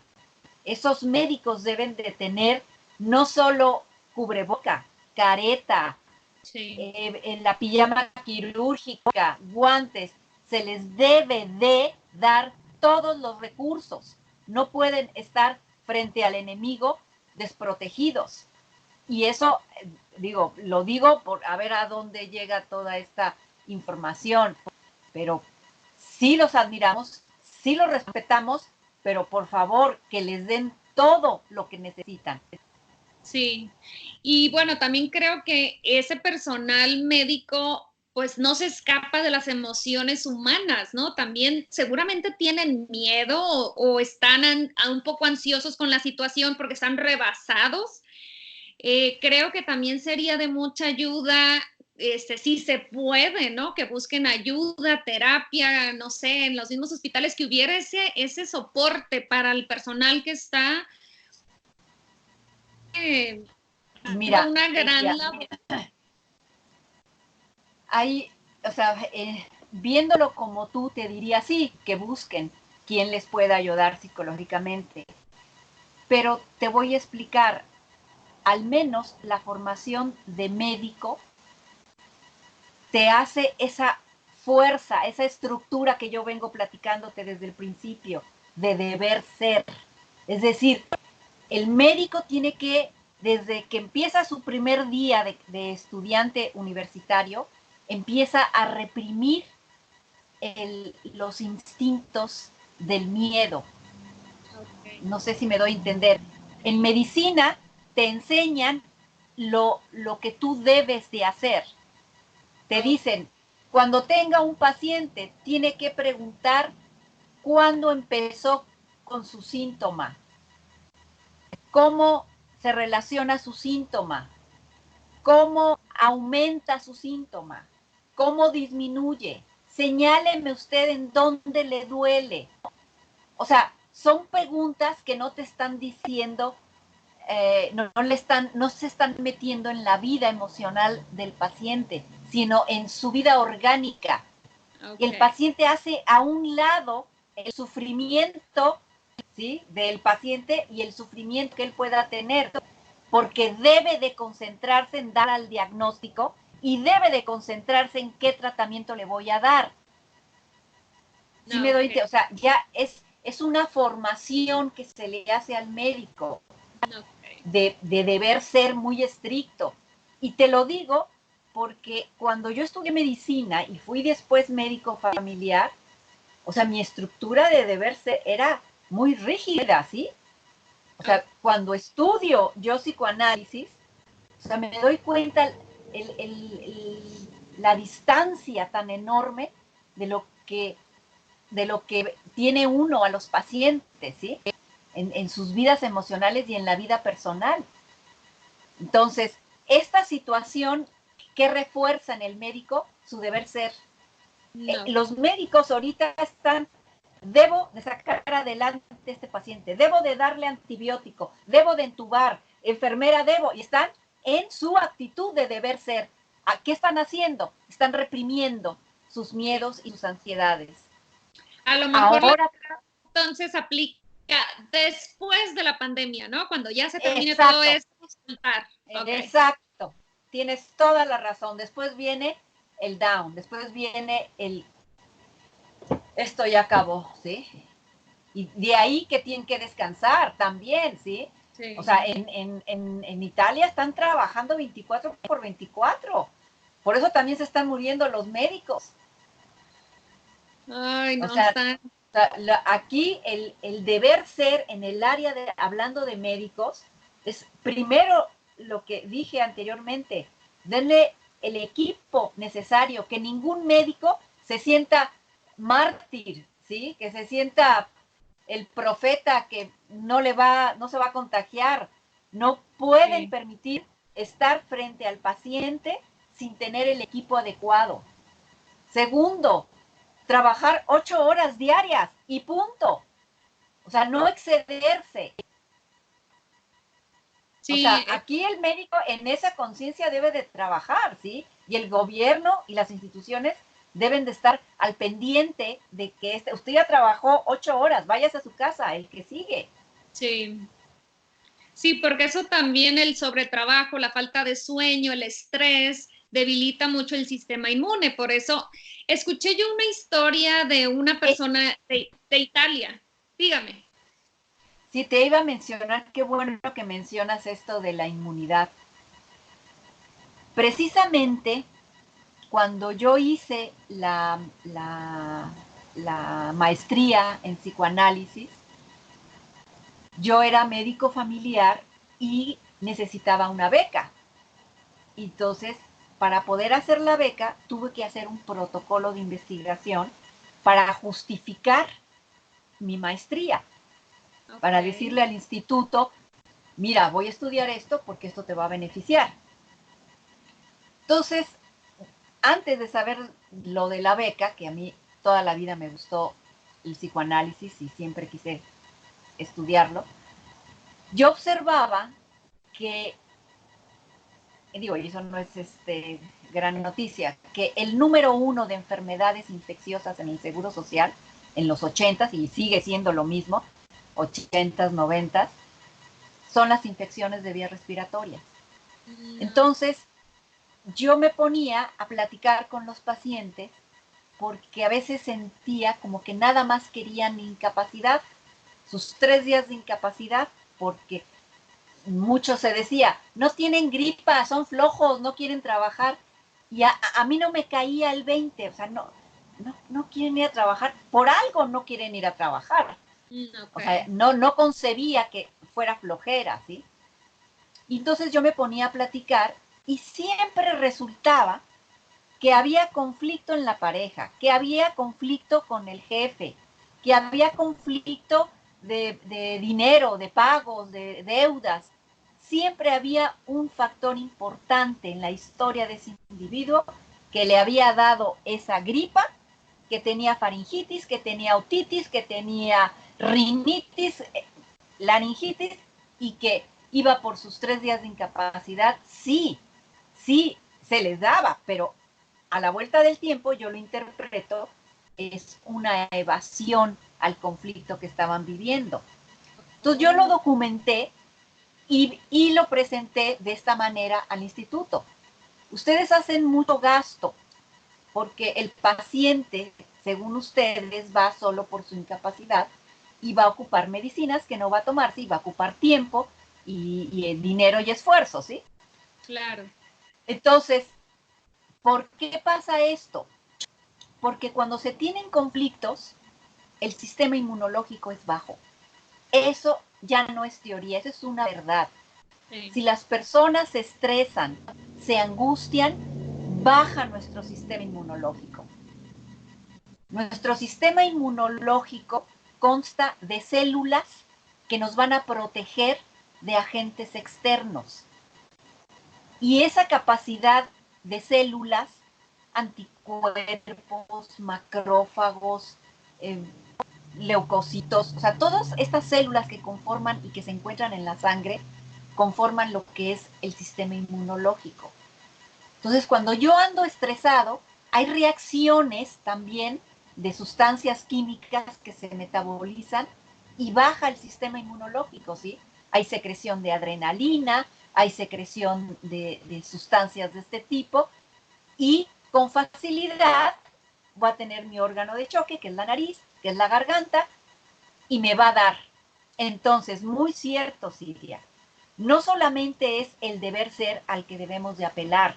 Esos médicos deben de tener no solo cubreboca, careta, sí, en la pijama quirúrgica, guantes, se les debe de dar todos los recursos. No pueden estar frente al enemigo desprotegidos. Y eso, lo digo por a ver a dónde llega toda esta información, pero sí los admiramos, sí los respetamos, pero por favor que les den todo lo que necesitan. Sí, y bueno, también creo que ese personal médico pues no se escapa de las emociones humanas, ¿no? También seguramente tienen miedo o están un poco ansiosos con la situación porque están rebasados. Creo que también sería de mucha ayuda, si se puede, ¿no? Que busquen ayuda, terapia, no sé, en los mismos hospitales, que hubiera ese soporte para el personal que está mira, una gran labor. Hay, o sea, viéndolo como tú, te diría sí, que busquen quién les pueda ayudar psicológicamente. Pero te voy a explicar, al menos la formación de médico te hace esa fuerza, esa estructura que yo vengo platicándote desde el principio, de deber ser. Es decir, el médico tiene que, desde que empieza su primer día de estudiante universitario, empieza a reprimir los instintos del miedo. Okay. No sé si me doy a entender. En medicina te enseñan lo que tú debes de hacer. Te dicen, cuando tenga un paciente, tiene que preguntar cuándo empezó con su síntoma, cómo se relaciona su síntoma, cómo aumenta su síntoma, cómo disminuye. Señáleme usted en dónde le duele. O sea, son preguntas que no te están diciendo, no se están metiendo en la vida emocional del paciente, sino en su vida orgánica. Okay. Y el paciente hace a un lado el sufrimiento, ¿sí?, del paciente y el sufrimiento que él pueda tener, porque debe de concentrarse en dar al diagnóstico y debe de concentrarse en qué tratamiento le voy a dar. ¿Sí me doy? O sea, ya es una formación que se le hace al médico de deber ser muy estricto. Y te lo digo porque cuando yo estudié medicina y fui después médico familiar, o sea, mi estructura de deber ser era muy rígida, ¿sí? O sea, cuando estudio yo psicoanálisis, o sea, me doy cuenta la distancia tan enorme de lo que tiene uno a los pacientes, ¿sí? En sus vidas emocionales y en la vida personal. Entonces, esta situación que refuerza en el médico su deber ser. No. Los médicos ahorita debo de sacar adelante a este paciente, debo de darle antibiótico, debo de entubar, enfermera y están en su actitud de deber ser. ¿Qué están haciendo? Están reprimiendo sus miedos y sus ansiedades. A lo mejor ahora, entonces aplica después de la pandemia, ¿no? Cuando ya se termine todo esto. Okay. Exacto, tienes toda la razón. Después viene el down, después viene esto ya acabó, ¿sí? Y de ahí que tienen que descansar también, ¿sí? Sí. O sea, en Italia están trabajando 24/24. Por eso también se están muriendo los médicos. Ay, no, o sea, aquí el deber ser en el área hablando de médicos, es primero lo que dije anteriormente, denle el equipo necesario, que ningún médico se sienta mártir, ¿sí? Que se sienta el profeta que no se va a contagiar. No pueden permitir estar frente al paciente sin tener el equipo adecuado. Segundo, trabajar 8 horas diarias y punto. O sea, no excederse. Sí. O sea, aquí el médico en esa conciencia debe de trabajar, ¿sí? Y el gobierno y las instituciones deben de estar al pendiente de que usted ya trabajó 8 horas, váyase a su casa, el que sigue. Sí. Sí, porque eso también, el sobretrabajo, la falta de sueño, el estrés, debilita mucho el sistema inmune. Por eso, escuché yo una historia de una persona de Italia. Dígame. Sí, te iba a mencionar, qué bueno que mencionas esto de la inmunidad. Precisamente cuando yo hice la maestría en psicoanálisis, yo era médico familiar y necesitaba una beca. Entonces, para poder hacer la beca, tuve que hacer un protocolo de investigación para justificar mi maestría. Okay. Para decirle al instituto, mira, voy a estudiar esto porque esto te va a beneficiar. Entonces, antes de saber lo de la beca, que a mí toda la vida me gustó el psicoanálisis y siempre quise estudiarlo, yo observaba que, digo, y eso no es gran noticia, que el número 1 de enfermedades infecciosas en el Seguro Social en los 80s, y sigue siendo lo mismo, 80s, 90s, son las infecciones de vías respiratorias. Entonces, yo me ponía a platicar con los pacientes porque a veces sentía como que nada más querían incapacidad, sus 3 días de incapacidad, porque mucho se decía, no tienen gripa, son flojos, no quieren trabajar. Y a mí no me caía el 20, o sea, no quieren ir a trabajar, por algo no quieren ir a trabajar. O sea, Okay. no concebía que fuera flojera, ¿sí? Y entonces yo me ponía a platicar y siempre resultaba que había conflicto en la pareja, que había conflicto con el jefe, que había conflicto de dinero, de pagos, de deudas. Siempre había un factor importante en la historia de ese individuo que le había dado esa gripa, que tenía faringitis, que tenía otitis, que tenía rinitis, laringitis, y que iba por sus 3 días de incapacidad. Sí, sí, se les daba, pero a la vuelta del tiempo yo lo interpreto es una evasión al conflicto que estaban viviendo. Entonces yo lo documenté y lo presenté de esta manera al instituto. Ustedes hacen mucho gasto porque el paciente, según ustedes, va solo por su incapacidad y va a ocupar medicinas que no va a tomarse y va a ocupar tiempo y dinero y esfuerzo, ¿sí? Claro. Entonces, ¿por qué pasa esto? Porque cuando se tienen conflictos, el sistema inmunológico es bajo. Eso ya no es teoría, eso es una verdad. Sí. Si las personas se estresan, se angustian, baja nuestro sistema inmunológico. Nuestro sistema inmunológico consta de células que nos van a proteger de agentes externos. Y esa capacidad de células, anticuerpos, macrófagos, eh, leucocitos, o sea, todas estas células que conforman y que se encuentran en la sangre, conforman lo que es el sistema inmunológico. Entonces, cuando yo ando estresado, hay reacciones también de sustancias químicas que se metabolizan y baja el sistema inmunológico, ¿sí? Hay secreción de adrenalina, hay secreción de sustancias de este tipo y con facilidad voy a tener mi órgano de choque, que es la nariz, que es la garganta, y me va a dar. Entonces, muy cierto, Silvia, no solamente es el deber ser al que debemos de apelar,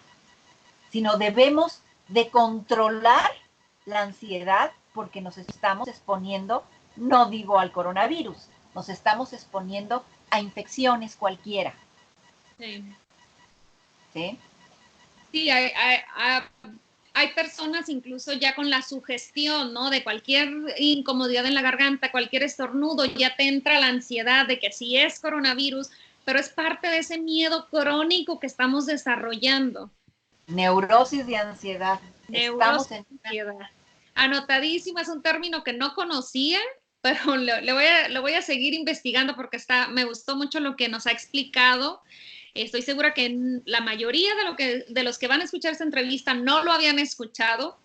sino debemos de controlar la ansiedad porque nos estamos exponiendo, no digo al coronavirus, nos estamos exponiendo a infecciones cualquiera. Sí. ¿Sí? Sí, hay personas incluso ya con la sugestión, ¿no? De cualquier incomodidad en la garganta, cualquier estornudo, ya te entra la ansiedad de que sí es coronavirus, pero es parte de ese miedo crónico que estamos desarrollando. Neurosis de ansiedad. Estamos Neurosis, en ansiedad. Anotadísimo, es un término que no conocía, pero lo voy a seguir investigando porque me gustó mucho lo que nos ha explicado. Estoy segura que la mayoría de los que van a escuchar esta entrevista no lo habían escuchado.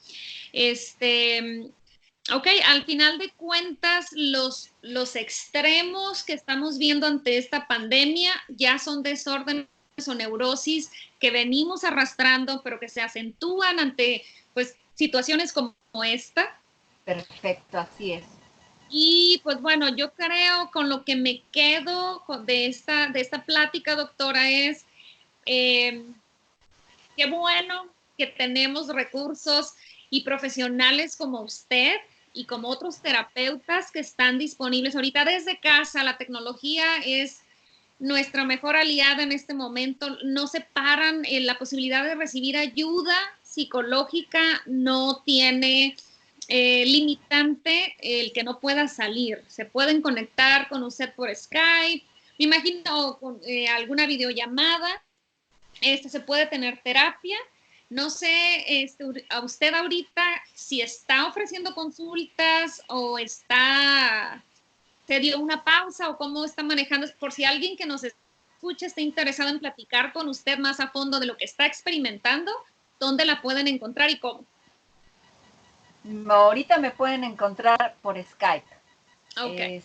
Ok, al final de cuentas, los extremos que estamos viendo ante esta pandemia ya son desórdenes o neurosis que venimos arrastrando, pero que se acentúan ante pues, situaciones como esta. perfecto, así es. Y pues bueno, yo creo con lo que me quedo de esta plática, doctora, es eh, qué bueno que tenemos recursos y profesionales como usted y como otros terapeutas que están disponibles ahorita desde casa. La tecnología es nuestra mejor aliada en este momento. No separan la posibilidad de recibir ayuda psicológica, no tiene limitante el que no pueda salir. Se pueden conectar con usted por Skype, me imagino con alguna videollamada. Se puede tener terapia. No sé, a usted ahorita si está ofreciendo consultas o se dio una pausa o cómo está manejando, por si alguien que nos escucha está interesado en platicar con usted más a fondo de lo que está experimentando, ¿dónde la pueden encontrar y cómo? Ahorita me pueden encontrar por Skype. Ok,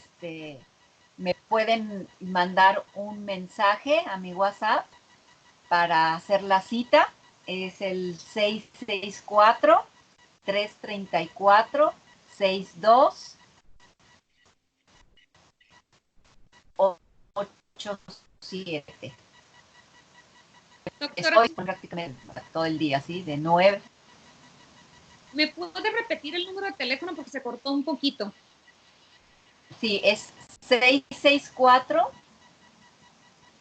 Me pueden mandar un mensaje a mi WhatsApp para hacer la cita. Es el 664 334-6287. Doctora, Estoy prácticamente todo el día, ¿sí? De 9. ¿me puede repetir el número de teléfono porque se cortó un poquito? Sí, es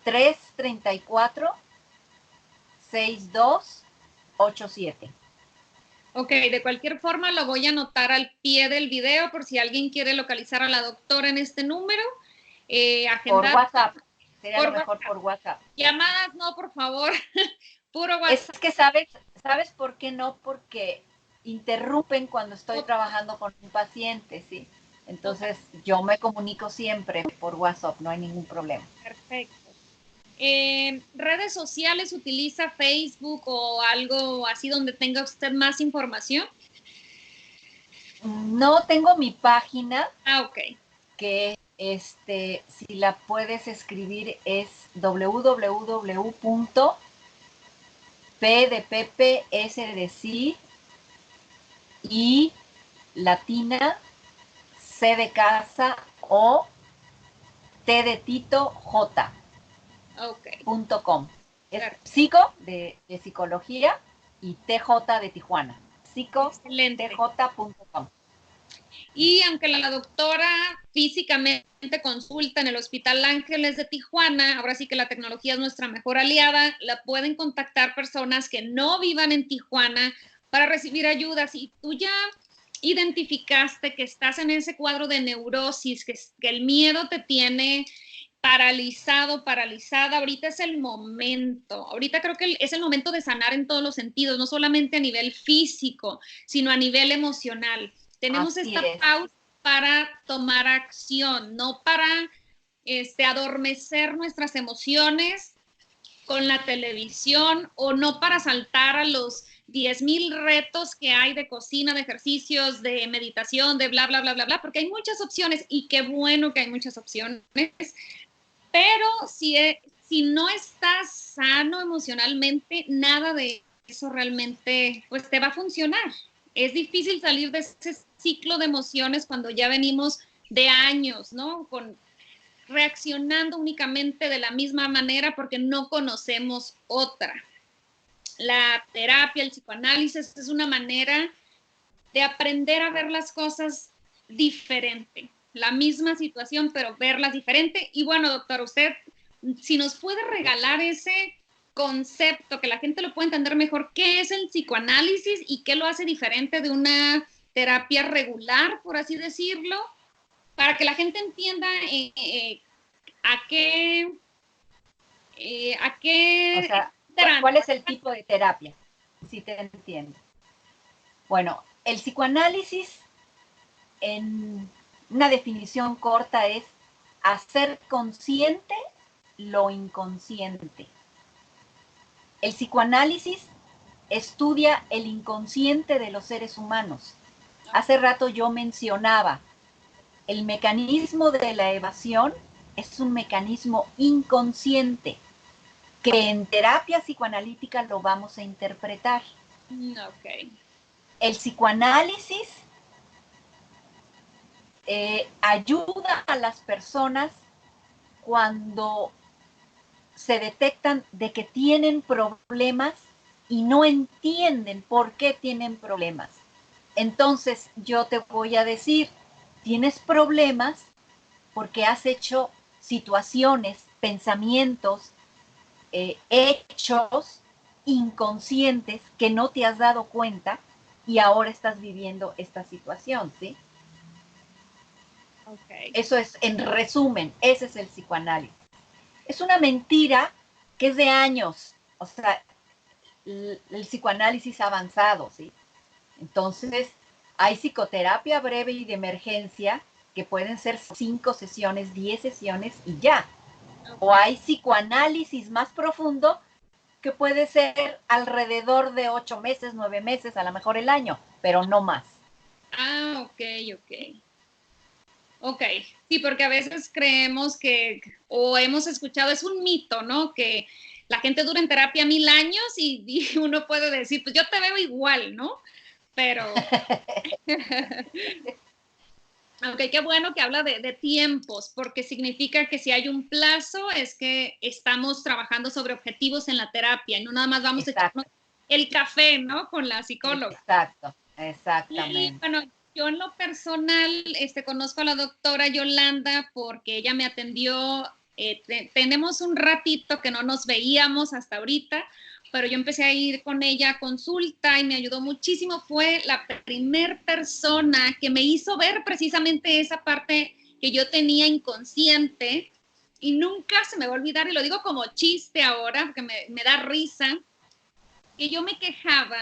664-334-6287. Ok, de cualquier forma lo voy a anotar al pie del video por si alguien quiere localizar a la doctora en este número. Por Agendar WhatsApp. Sería por lo mejor WhatsApp. por WhatsApp. Llamadas no, por favor. Puro Es WhatsApp. que ¿sabes por qué no? Porque interrumpen cuando estoy trabajando con un paciente, ¿sí? Entonces yo me comunico siempre por WhatsApp, no hay ningún problema. Perfecto. ¿Redes sociales utiliza Facebook o algo así donde tenga usted más información? No tengo mi página. Ok. Que si la puedes escribir es www.p de Pepe, S de sí y latina, C de casa o T de Tito J.com. Es psico de psicología y TJ de Tijuana. psicotj.com. Y aunque la doctora físicamente consulta en el Hospital Ángeles de Tijuana, ahora sí que la tecnología es nuestra mejor aliada, la pueden contactar personas que no vivan en Tijuana para recibir ayuda. Si tú ya identificaste que estás en ese cuadro de neurosis, que el miedo te tiene paralizado, paralizada, ahorita es el momento. Ahorita creo que es el momento de sanar en todos los sentidos, no solamente a nivel físico, sino a nivel emocional. Tenemos esta pausa para tomar acción, no para adormecer nuestras emociones con la televisión o no para saltar a los 10,000 retos que hay de cocina, de ejercicios, de meditación, de bla, bla, bla, bla, bla, porque hay muchas opciones y qué bueno que hay muchas opciones, pero si no estás sano emocionalmente, nada de eso realmente pues te va a funcionar. Es difícil salir de ese ciclo de emociones cuando ya venimos de años, ¿no? Reaccionando únicamente de la misma manera porque no conocemos otra. La terapia, el psicoanálisis es una manera de aprender a ver las cosas diferente. La misma situación, pero verlas diferente. Y bueno, doctor, usted, si nos puede regalar ese concepto, que la gente lo pueda entender mejor, ¿qué es el psicoanálisis y qué lo hace diferente de una terapia regular, por así decirlo? Para que la gente entienda a qué... O sea, ¿cuál es el tipo de terapia? Si te entiendo. Bueno, el psicoanálisis, en una definición corta, es hacer consciente lo inconsciente. El psicoanálisis estudia el inconsciente de los seres humanos. Hace rato yo mencionaba, el mecanismo de la evasión es un mecanismo inconsciente que en terapia psicoanalítica lo vamos a interpretar. Ok. El psicoanálisis ayuda a las personas cuando se detectan de que tienen problemas y no entienden por qué tienen problemas. Entonces yo te voy a decir, tienes problemas porque has hecho situaciones, pensamientos, hechos inconscientes que no te has dado cuenta y ahora estás viviendo esta situación, ¿sí? Okay. Eso es, en resumen, ese es el psicoanálisis. Es una mentira que es de años, o sea, el psicoanálisis avanzado, ¿sí? Entonces, hay psicoterapia breve y de emergencia que pueden ser 5 sesiones, 10 sesiones y ya. Okay. O hay psicoanálisis más profundo que puede ser alrededor de 8 meses, 9 meses, a lo mejor el año, pero no más. Ah, ok. Ok, sí, porque a veces creemos que, o hemos escuchado, es un mito, ¿no? Que la gente dura en terapia 1000 años y uno puede decir, pues yo te veo igual, ¿no? pero aunque qué bueno que habla de tiempos, porque significa que si hay un plazo es que estamos trabajando sobre objetivos en la terapia y no nada más vamos a Exacto, echarnos el café, ¿no? Con la psicóloga. exacto, Y exactamente. bueno, yo en lo personal conozco a la doctora Yolanda porque ella me atendió, tenemos un ratito que no nos veíamos hasta ahorita, pero yo empecé a ir con ella a consulta y me ayudó muchísimo. Fue la primer persona que me hizo ver precisamente esa parte que yo tenía inconsciente y nunca se me va a olvidar, y lo digo como chiste ahora, porque me da risa, que yo me quejaba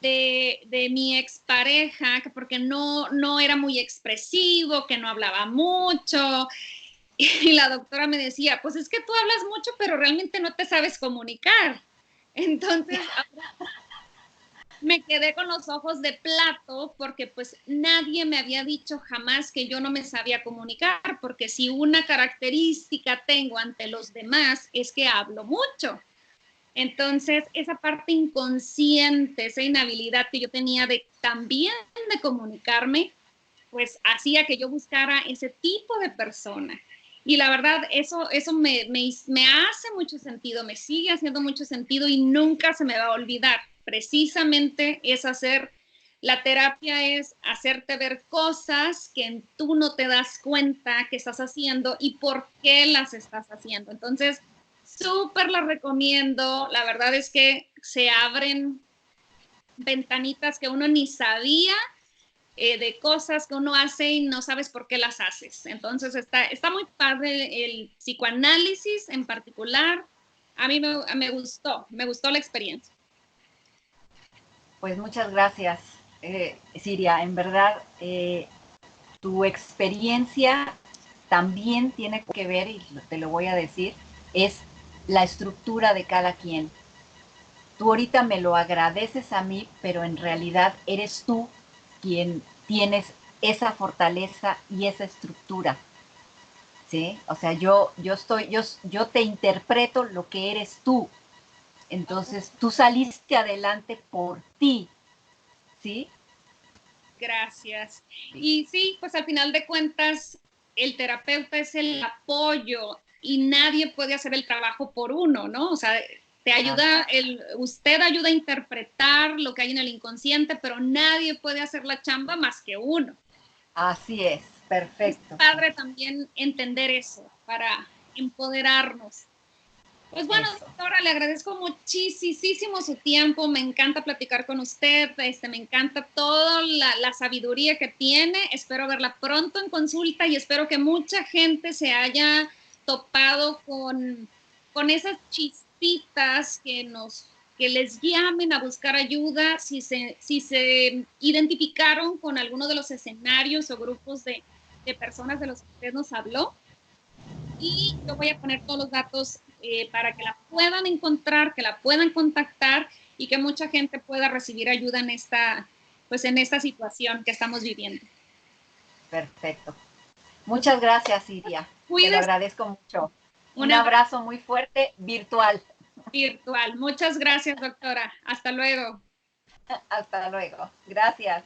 de mi expareja, que porque no era muy expresivo, que no hablaba mucho. Y la doctora me decía, pues es que tú hablas mucho, pero realmente no te sabes comunicar. Entonces me quedé con los ojos de plato porque pues nadie me había dicho jamás que yo no me sabía comunicar, porque si una característica tengo ante los demás es que hablo mucho. Entonces, esa parte inconsciente, esa inhabilidad que yo tenía de también de comunicarme, pues hacía que yo buscara ese tipo de persona. Y la verdad, eso me hace mucho sentido, me sigue haciendo mucho sentido y nunca se me va a olvidar. Precisamente es hacer, la terapia es hacerte ver cosas que tú no te das cuenta que estás haciendo y por qué las estás haciendo. Entonces, súper la recomiendo. La verdad es que se abren ventanitas que uno ni sabía, de cosas que uno hace y no sabes por qué las haces. Entonces está muy padre el psicoanálisis en particular. A mí me gustó la experiencia. Pues muchas gracias, Siria. En verdad, tu experiencia también tiene que ver, y te lo voy a decir, es la estructura de cada quien. Tú ahorita me lo agradeces a mí, pero en realidad eres tú quien tienes esa fortaleza y esa estructura. ¿Sí? O sea, yo te interpreto lo que eres tú. Entonces, tú saliste adelante por ti, ¿sí? Gracias. Sí. Y sí, pues al final de cuentas, el terapeuta es el apoyo y nadie puede hacer el trabajo por uno, ¿no? O sea, te ayuda, usted ayuda a interpretar lo que hay en el inconsciente, pero nadie puede hacer la chamba más que uno. Así es, Es perfecto. padre también entender eso para empoderarnos. Pues bueno, Eso. doctora, le agradezco muchísimo su tiempo, me encanta platicar con usted, me encanta toda la sabiduría que tiene, espero verla pronto en consulta y espero que mucha gente se haya topado con esas chispitas que les llamen a buscar ayuda si se identificaron con alguno de los escenarios o grupos de personas de los que usted nos habló. Y yo voy a poner todos los datos para que la puedan encontrar, que la puedan contactar y que mucha gente pueda recibir ayuda pues en esta situación que estamos viviendo. Perfecto. Muchas gracias, Siria. Te lo Cuídese. agradezco mucho. Un Un abrazo abrazo muy fuerte virtual. virtual. Muchas gracias, doctora. Hasta luego. Hasta luego. Gracias.